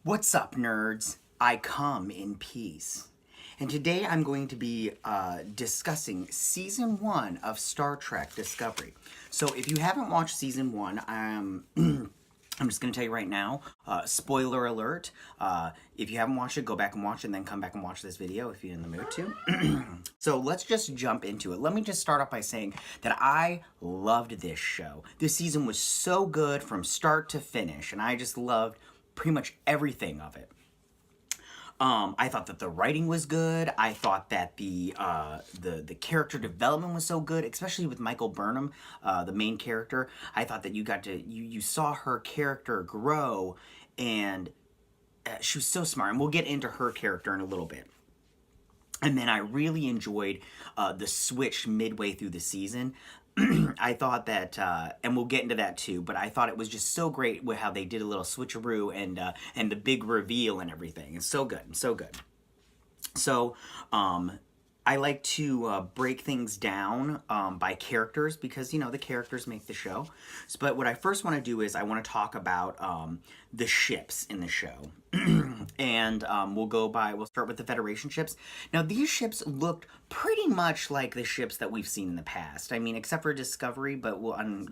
What's up, nerds? I come in peace. And today I'm going to be discussing Season 1 of Star Trek Discovery. So if you haven't watched Season 1, I'm just going to tell you right now, spoiler alert, if you haven't watched it, go back and watch it, and then come back and watch this video if you're in the mood to. So let's just jump into it. Let me just start off by saying that I loved this show. This season was so good from start to finish, and I just loved pretty much everything of it. I thought that the writing was good. I thought that the character development was so good, especially with Michael Burnham, the main character. I thought that you saw her character grow, and she was so smart. And we'll get into her character in a little bit. And then I really enjoyed the switch midway through the season. I thought that, and we'll get into that too, but I thought it was just so great with how they did a little switcheroo and the big reveal and everything. It's so good, so good. So, I like to break things down by characters because, you know, the characters make the show. But what I first want to do is I want to talk about the ships in the show. And we'll start with the Federation ships. Now, these ships looked pretty much like the ships that we've seen in the past. I mean, except for Discovery, but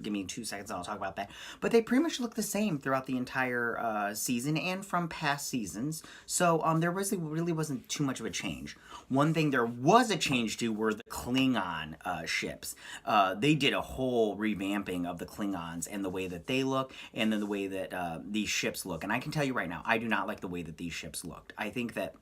give me 2 seconds and I'll talk about that. But they pretty much look the same throughout the entire season and from past seasons. So there really wasn't too much of a change. One thing there was a change to were the Klingon ships. They did a whole revamping of the Klingons and the way that they look and then the way that these ships look. And I can tell you right now, I do not like the way that these ships looked. I think that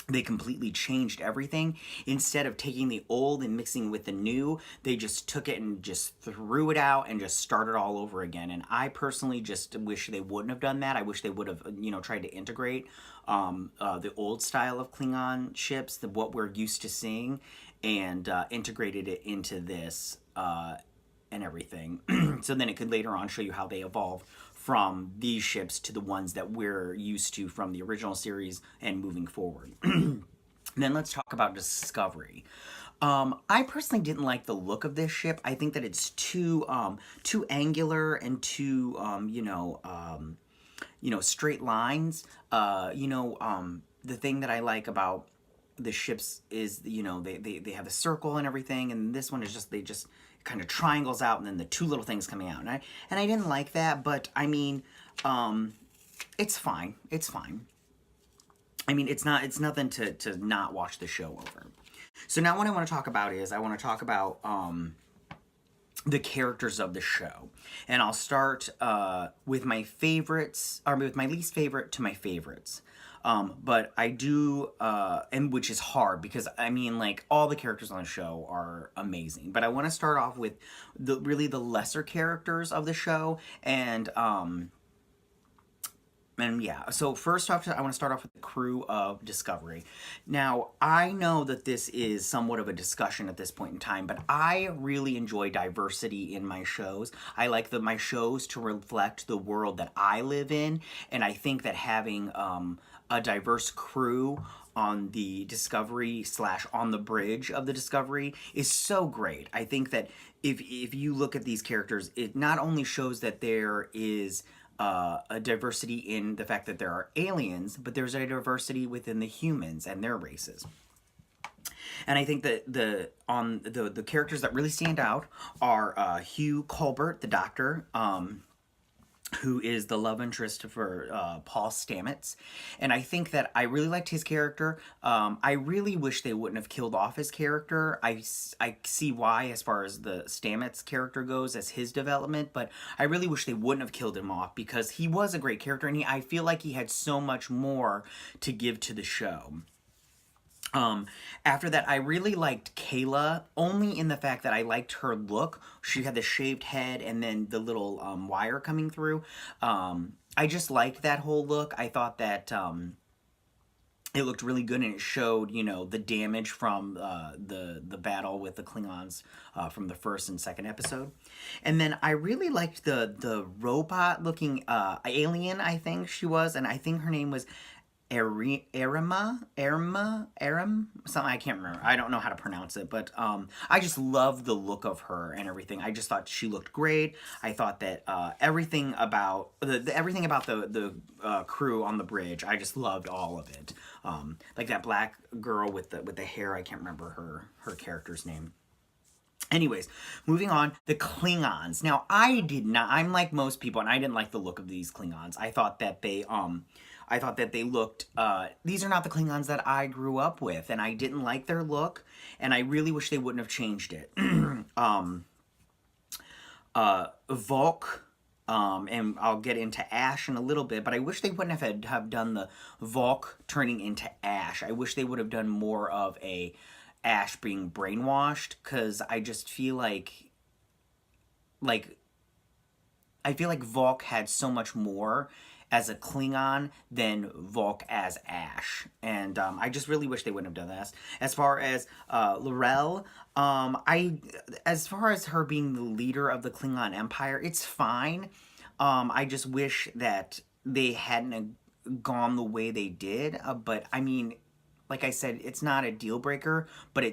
they completely changed everything. Instead of taking the old and mixing with the new, they just took it and just threw it out and just started all over again. And I personally just wish they wouldn't have done that. I wish they would have, tried to integrate the old style of Klingon ships, what we're used to seeing, and integrated it into this and everything. So then it could later on show you how they evolve from these ships to the ones that we're used to from the original series and moving forward. Then let's talk about Discovery. I personally didn't like the look of this ship. I think that it's too angular and too straight lines. The thing that I like about the ships is, they have a circle and everything, and this one is they just kind of triangles out and then the 2 little things coming out. And I didn't like that, but I mean, it's fine. It's fine. I mean, it's nothing to not watch the show over. So now what I want to talk about is the characters of the show. And I'll start with my favorites, or with my least favorite to my favorites. But I do, and which is hard because I mean, like, all the characters on the show are amazing. But I want to start off with the lesser characters of the show, and yeah. So first off, I want to start off with the crew of Discovery. Now, I know that this is somewhat of a discussion at this point in time, but I really enjoy diversity in my shows. I like my shows to reflect the world that I live in, and I think that having a diverse crew on the Discovery / on the bridge of the Discovery is so great. I think that if you look at these characters, it not only shows that there is a diversity in the fact that there are aliens, but there's a diversity within the humans and their races. And I think that the characters that really stand out are Hugh Colbert, the Doctor, who is the love interest for Paul Stamets. And I think that I really liked his character. I really wish they wouldn't have killed off his character. I see why as far as the Stamets character goes as his development, but I really wish they wouldn't have killed him off because he was a great character and I feel like he had so much more to give to the show. After that, I really liked Kayla, only in the fact that I liked her look. She had the shaved head and then the little wire coming through. I just liked that whole look. I thought that it looked really good and it showed, the damage from the battle with the Klingons from the first and second episode. And then I really liked the robot-looking alien, I think she was, and I think her name was Aram, something I can't remember. I don't know how to pronounce it, but I just loved the look of her and everything. I just thought she looked great. I thought that everything about everything about the crew on the bridge, I just loved all of it. Like that black girl with the hair. I can't remember her character's name. Anyways, moving on, the Klingons. Now, I'm like most people, and I didn't like the look of these Klingons. I thought that they looked, these are not the Klingons that I grew up with, and I didn't like their look, and I really wish they wouldn't have changed it. Volk, and I'll get into Ash in a little bit, but I wish they wouldn't have done the Volk turning into Ash. I wish they would have done more of a Ash being brainwashed, because I just feel like Volk had so much more as a Klingon than Volk as Ash, and I just really wish they wouldn't have done that. As far as L'Rell, as far as her being the leader of the Klingon Empire, it's fine. I just wish that they hadn't gone the way they did, but I mean, like I said, it's not a deal breaker, but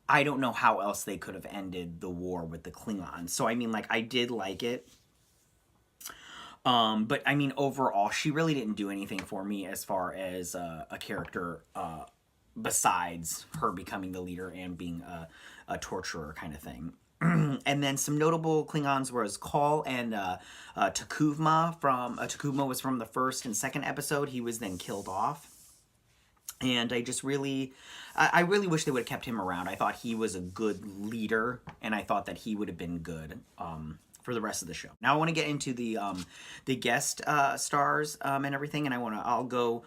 I don't know how else they could have ended the war with the Klingons. So I mean, like, I did like it. But I mean, overall, she really didn't do anything for me as far as a character besides her becoming the leader and being a torturer kind of thing. And then some notable Klingons was Call and Takuvma. Takuvma was from the first and second episode. He was then killed off. And I really wish they would have kept him around. I thought he was a good leader, and I thought that he would have been good for the rest of the show. Now I want to get into the guest stars and everything, and I'll go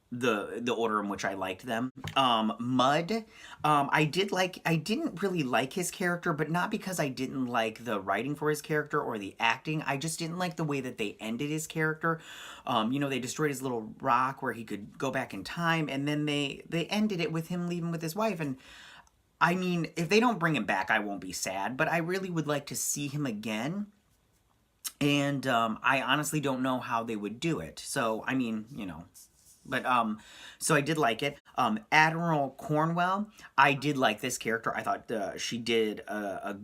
the order in which I liked them. Mud, I didn't really like his character, but not because I didn't like the writing for his character or the acting. I just didn't like the way that they ended his character. They destroyed his little rock where he could go back in time, and then they ended it with him leaving with his wife. And I mean, if they don't bring him back, I won't be sad, but I really would like to see him again. And I honestly don't know how they would do it. So, I mean, But, so I did like it. Admiral Cornwell, I did like this character. I thought she did a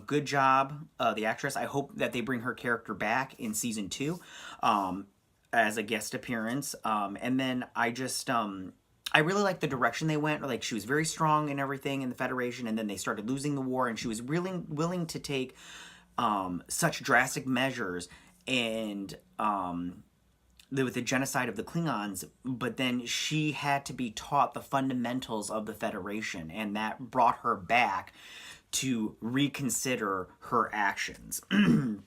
good job, the actress. I hope that they bring her character back in season 2 as a guest appearance. And then I really liked the direction they went. Like, she was very strong and everything in the Federation, and then they started losing the war, and she was really willing to take such drastic measures and with the genocide of the Klingons, but then she had to be taught the fundamentals of the Federation, and that brought her back to reconsider her actions. And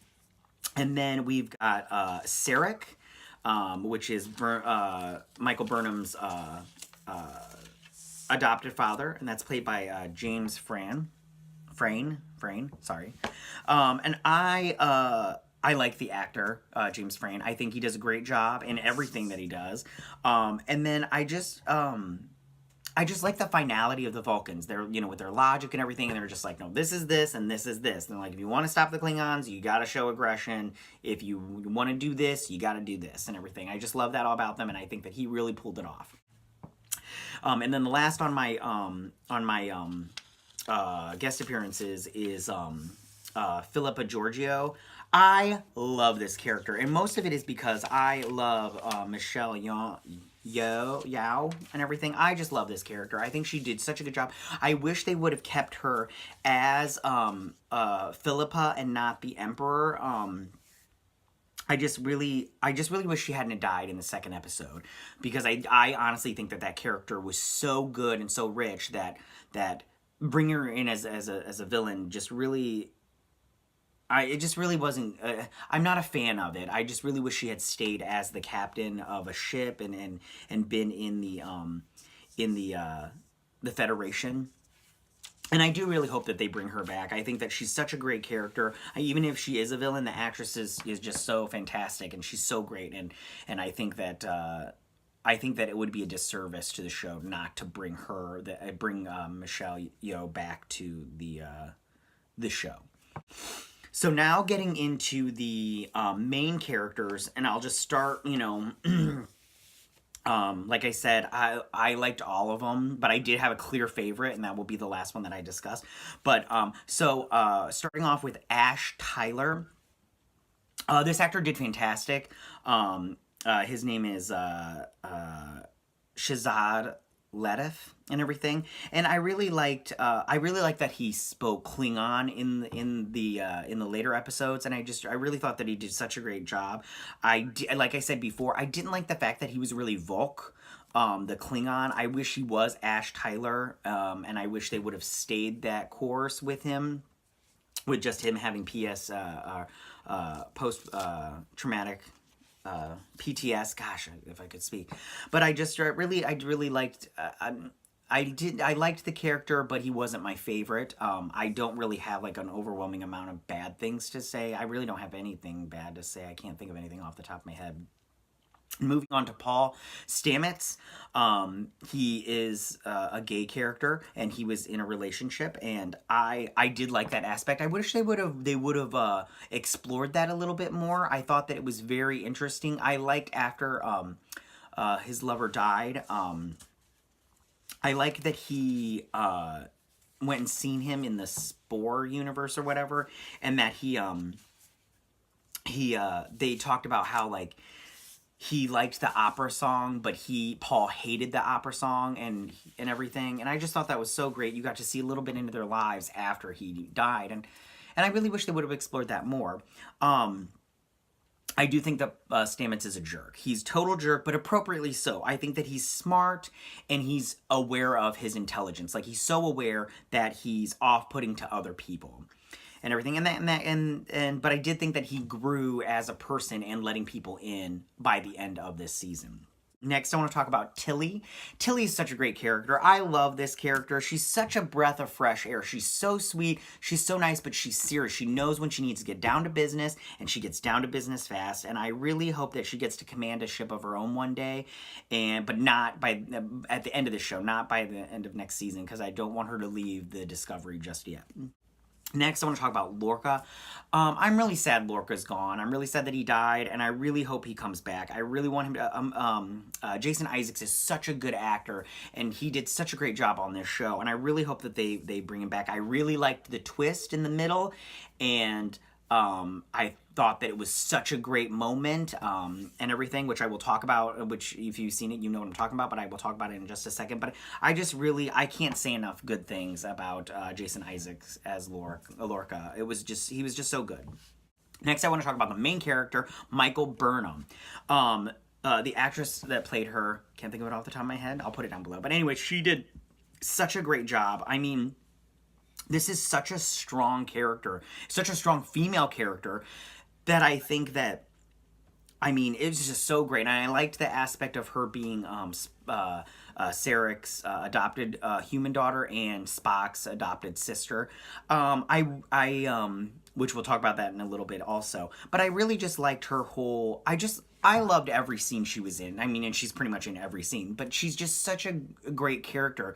then we've got Sarek, which is Michael Burnham's adopted father, and that's played by James Frain, sorry. And I like the actor, James Frain. I think he does a great job in everything that he does. And then I just like the finality of the Vulcans. They're, with their logic and everything, and they're just like, no, this is this, and this is this. And they're like, if you want to stop the Klingons, you got to show aggression. If you want to do this, you got to do this, and everything. I just love that all about them, and I think that he really pulled it off. And then the last on my guest appearances is Philippa Georgiou. I love this character, and most of it is because I love Michelle Yeoh and everything. I just love this character. I think she did such a good job. I wish they would have kept her as Philippa and not the Emperor. I just really wish she hadn't died in the second episode, because I honestly think that character was so good and so rich that bringing her in as a villain just really. It just really wasn't. I'm not a fan of it. I just really wish she had stayed as the captain of a ship and been in the Federation. And I do really hope that they bring her back. I think that she's such a great character. Even if she is a villain, the actress is just so fantastic, and she's so great. And I think that it would be a disservice to the show not to bring Michelle Yeoh back to the show. So now getting into the main characters, and I'll just start, Like I said, I liked all of them, but I did have a clear favorite, and that will be the last one that I discuss. But starting off with Ash Tyler, this actor did fantastic. His name is Shahzad Latif and everything, and I really liked that he spoke Klingon in the later episodes, and I really thought that he did such a great job. Like I said before, I didn't like the fact that he was really Volk, the Klingon. I wish he was Ash Tyler, and I wish they would have stayed that course with him, with just him having post traumatic PTS. Gosh, if I could speak. But I really liked. I liked the character, but he wasn't my favorite. I don't really have like an overwhelming amount of bad things to say. I really don't have anything bad to say. I can't think of anything off the top of my head. Moving on to Paul Stamets, he is a gay character, and he was in a relationship, and I did like that aspect. I wish they would have explored that a little bit more. I thought that it was very interesting. I liked after his lover died. I liked that he went and seen him in the Spore universe or whatever, and that they talked about how like he liked the opera song, but Paul hated the opera song and everything. And I just thought that was so great. You got to see a little bit into their lives after he died. And I really wish they would have explored that more. I do think that Stamets is a jerk. He's total jerk, but appropriately so. I think that he's smart and he's aware of his intelligence. Like, he's so aware that he's off-putting to other people and everything, but I did think that he grew as a person and letting people in by the end of this season. Next, I want to talk about Killi. Killi is such a great character. I love this character. She's such a breath of fresh air. She's so sweet. She's so nice, but she's serious. She knows when she needs to get down to business, and she gets down to business fast. And I really hope that she gets to command a ship of her own one day, but not at the end of the show, not by the end of next season, because I don't want her to leave the Discovery just yet. Next, I want to talk about Lorca. I'm really sad Lorca's gone. I'm really sad that he died, and I really hope he comes back. I really want him to... Jason Isaacs is such a good actor, and he did such a great job on this show, and I really hope that they bring him back. I really liked the twist in the middle, and I thought that it was such a great moment, and everything, which I will talk about, which if you've seen it, you know what I'm talking about, but I will talk about it in just a second. But I can't say enough good things about Jason Isaacs as Lorca. He was just so good. Next, I want to talk about the main character, Michael Burnham. The actress that played her, can't think of it off the top of my head. I'll put it down below. But anyway, she did such a great job. I mean, this is such a strong character, such a strong female character, that I think that, I mean, it was just so great. And I liked the aspect of her being Sarek's adopted human daughter and Spock's adopted sister. Which we'll talk about that in a little bit also. But I really just liked her whole... I loved every scene she was in. I mean, and she's pretty much in every scene. But she's just such a great character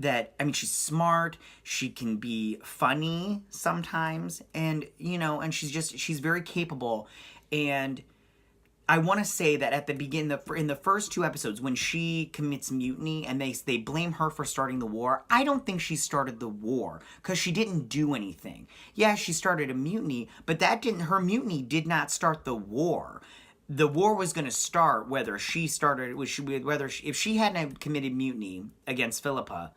that, I mean, she's smart, she can be funny sometimes, and, you know, and she's very capable. And I want to say that at the beginning, in the first 2 episodes, when she commits mutiny and they blame her for starting the war, I don't think she started the war, because she didn't do anything. Yeah, she started a mutiny, but her mutiny did not start the war. The war was going to start if she hadn't committed mutiny against Philippa.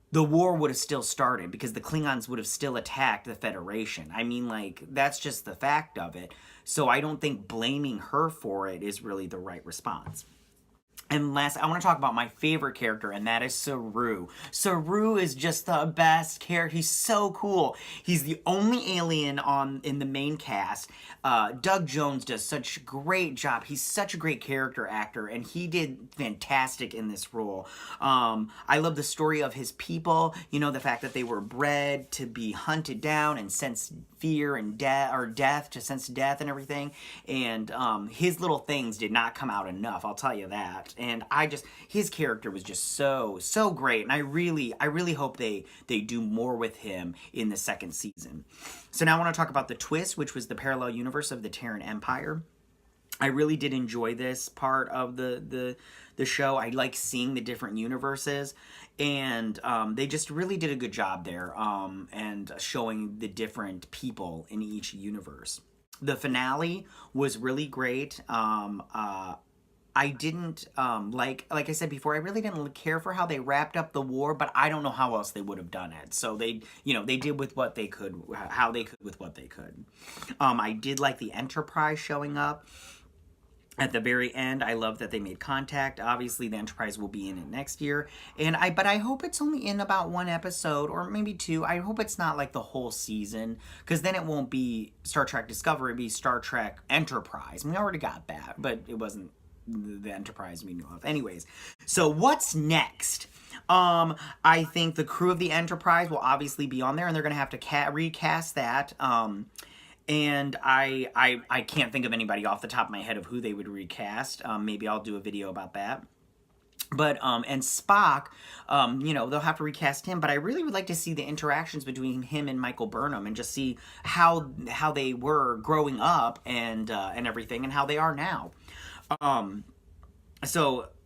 The war would have still started, because the Klingons would have still attacked the Federation. I mean, like, that's just the fact of it. So I don't think blaming her for it is really the right response. And last, I want to talk about my favorite character, and that is Saru. Saru is just the best character. He's so cool. He's the only alien in the main cast. Doug Jones does such a great job. He's such a great character actor, and he did fantastic in this role. I love the story of his people. You know, the fact that they were bred to be hunted down and sense fear and death, to sense death and everything. And his little things did not come out enough, I'll tell you that. And his character was just so great, and I really hope they do more with him in the second season. So now I want to talk about the twist, which was the parallel universe of the Terran Empire. I really did enjoy this part of the show. I like seeing the different universes, and they just really did a good job there, and showing the different people in each universe. The finale was really great. I didn't like I said before, I really didn't care for how they wrapped up the war, but I don't know how else they would have done it. So they, they did with what they could, how they could with what they could. I did like the Enterprise showing up at the very end. I love that they made contact. Obviously, the Enterprise will be in it next year, but I hope it's only in about one episode or maybe two. I hope it's not like the whole season, because then it won't be Star Trek Discovery, it'll be Star Trek Enterprise. We already got that, but it wasn't the Enterprise we knew of. Anyways, so what's next? I think the crew of the Enterprise will obviously be on there, and they're gonna have to recast that. And I can't think of anybody off the top of my head of who they would recast. Maybe I'll do a video about that. But, and Spock, they'll have to recast him, but I really would like to see the interactions between him and Michael Burnham, and just see how they were growing up and everything, and how they are now.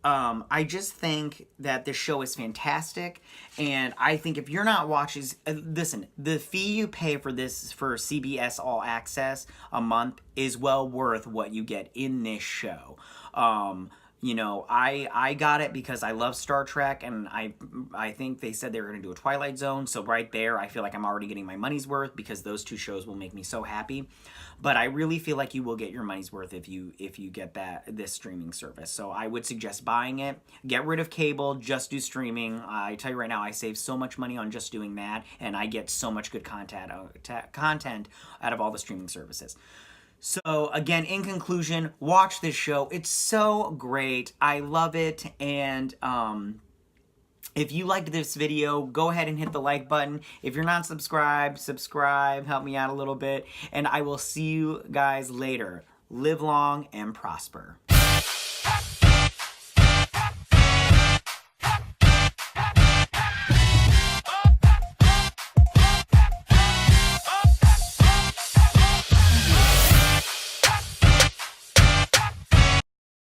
I just think that this show is fantastic, and I think if you're not watching, listen, the fee you pay for CBS All Access a month is well worth what you get in this show. I got it because I love Star Trek, and I think they said they were going to do a Twilight Zone, so right there I feel like I'm already getting my money's worth, because those two shows will make me so happy. But I really feel like you will get your money's worth if you get this streaming service. So I would suggest buying it. Get rid of cable, just do streaming. I tell you right now, I save so much money on just doing that, and I get so much good content out of all the streaming services. So again, in conclusion, watch this show. It's so great. I love it. And if you liked this video, go ahead and hit the like button. If you're not subscribed, subscribe. Help me out a little bit. And I will see you guys later. Live long and prosper.